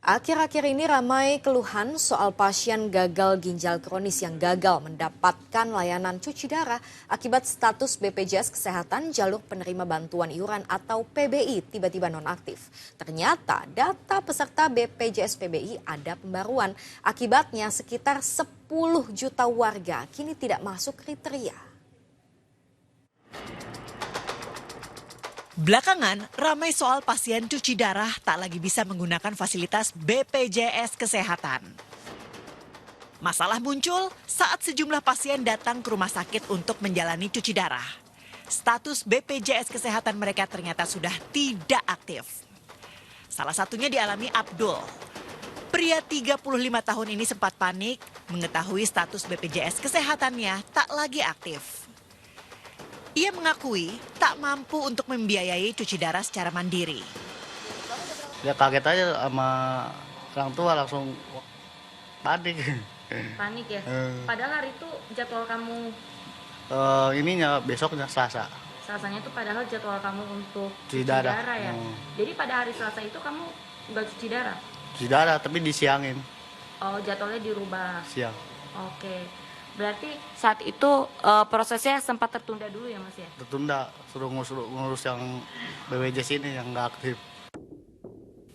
Akhir-akhir ini ramai keluhan soal pasien gagal ginjal kronis yang gagal mendapatkan layanan cuci darah akibat status BPJS Kesehatan jalur penerima bantuan iuran atau PBI tiba-tiba nonaktif. Ternyata data peserta BPJS PBI ada pembaruan. Akibatnya sekitar 10 juta warga kini tidak masuk kriteria. Belakangan, ramai soal pasien cuci darah tak lagi bisa menggunakan fasilitas BPJS Kesehatan. Masalah muncul saat sejumlah pasien datang ke rumah sakit untuk menjalani cuci darah. Status BPJS Kesehatan mereka ternyata sudah tidak aktif. Salah satunya dialami Abdul. Pria 35 tahun ini sempat panik mengetahui status BPJS Kesehatannya tak lagi aktif. Ia mengakui tak mampu untuk membiayai cuci darah secara mandiri. Ya kaget aja sama orang tua, langsung panik. Panik ya? Padahal hari itu jadwal kamu? Ininya besoknya Selasa. Selasanya itu padahal jadwal kamu untuk Cuci darah ya? Jadi pada hari Selasa itu kamu nggak cuci darah? Cuci darah tapi disiangin. Oh, jadwalnya dirubah? Siang. Oke. Berarti saat itu prosesnya sempat tertunda dulu ya Mas ya? Tertunda, suruh ngurus yang BPJS ini yang nggak aktif.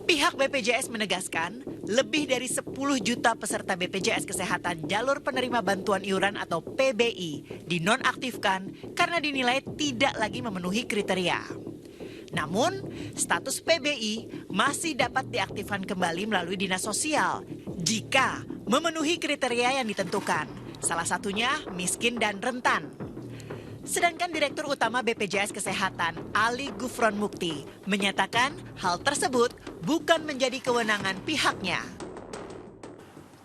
Pihak BPJS menegaskan lebih dari 10 juta peserta BPJS Kesehatan jalur penerima bantuan iuran atau PBI dinonaktifkan karena dinilai tidak lagi memenuhi kriteria. Namun, status PBI masih dapat diaktifkan kembali melalui Dinas Sosial jika memenuhi kriteria yang ditentukan. Salah satunya miskin dan rentan. Sedangkan Direktur Utama BPJS Kesehatan Ali Gufron Mukti menyatakan hal tersebut bukan menjadi kewenangan pihaknya.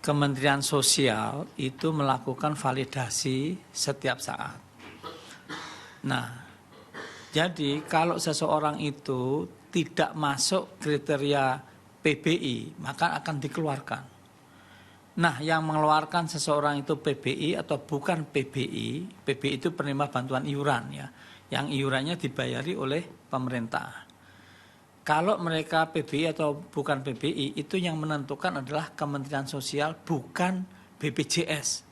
Kementerian Sosial itu melakukan validasi setiap saat. Nah, jadi kalau seseorang itu tidak masuk kriteria PBI, maka akan dikeluarkan. Nah, yang mengeluarkan seseorang itu PBI atau bukan PBI, PBI itu penerima bantuan iuran ya, yang iurannya dibayari oleh pemerintah. Kalau mereka PBI atau bukan PBI, itu yang menentukan adalah Kementerian Sosial, bukan BPJS.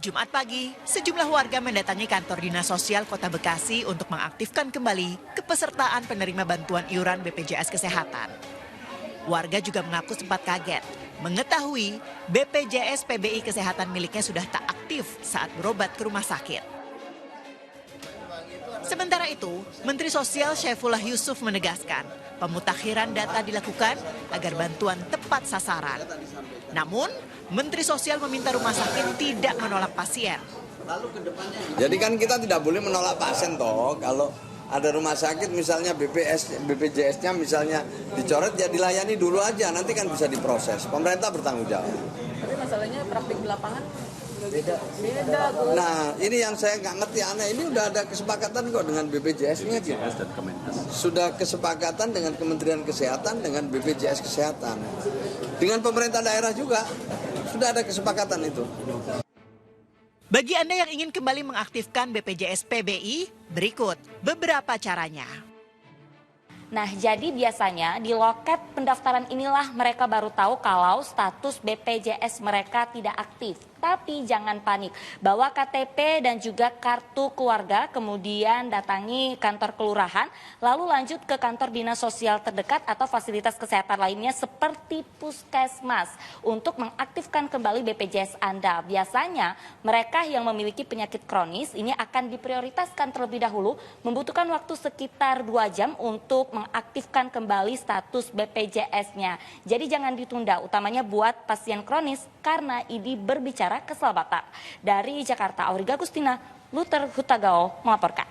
Jumat pagi, sejumlah warga mendatangi kantor Dinas Sosial Kota Bekasi untuk mengaktifkan kembali kepesertaan penerima bantuan iuran BPJS Kesehatan. Warga juga mengaku sempat kaget mengetahui BPJS PBI Kesehatan miliknya sudah tak aktif saat berobat ke rumah sakit. Sementara itu, Menteri Sosial Syaifullah Yusuf menegaskan pemutakhiran data dilakukan agar bantuan tepat sasaran. Namun, Menteri Sosial meminta rumah sakit tidak menolak pasien. Jadi kan kita tidak boleh menolak pasien toh, kalau ada rumah sakit misalnya BPJS-nya misalnya dicoret ya dilayani dulu aja, nanti kan bisa diproses. Pemerintah bertanggung jawab. Tapi masalahnya praktik di lapangan beda. Nah, ini yang saya nggak ngerti aneh. Ini udah ada kesepakatan kok dengan BPJS-nya gitu. Sudah kesepakatan dengan Kementerian Kesehatan dengan BPJS Kesehatan. Dengan pemerintah daerah juga sudah ada kesepakatan itu. Bagi Anda yang ingin kembali mengaktifkan BPJS PBI, berikut beberapa caranya. Nah, jadi biasanya di loket pendaftaran inilah mereka baru tahu kalau status BPJS mereka tidak aktif. Tapi jangan panik, bawa KTP dan juga kartu keluarga, kemudian datangi kantor kelurahan, lalu lanjut ke kantor dinas sosial terdekat atau fasilitas kesehatan lainnya seperti puskesmas untuk mengaktifkan kembali BPJS Anda. Biasanya mereka yang memiliki penyakit kronis ini akan diprioritaskan terlebih dahulu, membutuhkan waktu sekitar 2 jam untuk mengaktifkan kembali status BPJS-nya. Jadi jangan ditunda, utamanya buat pasien kronis karena ini berbicara keselamatan. Dari Jakarta, Auriga Gustina, Luther Hutagao melaporkan.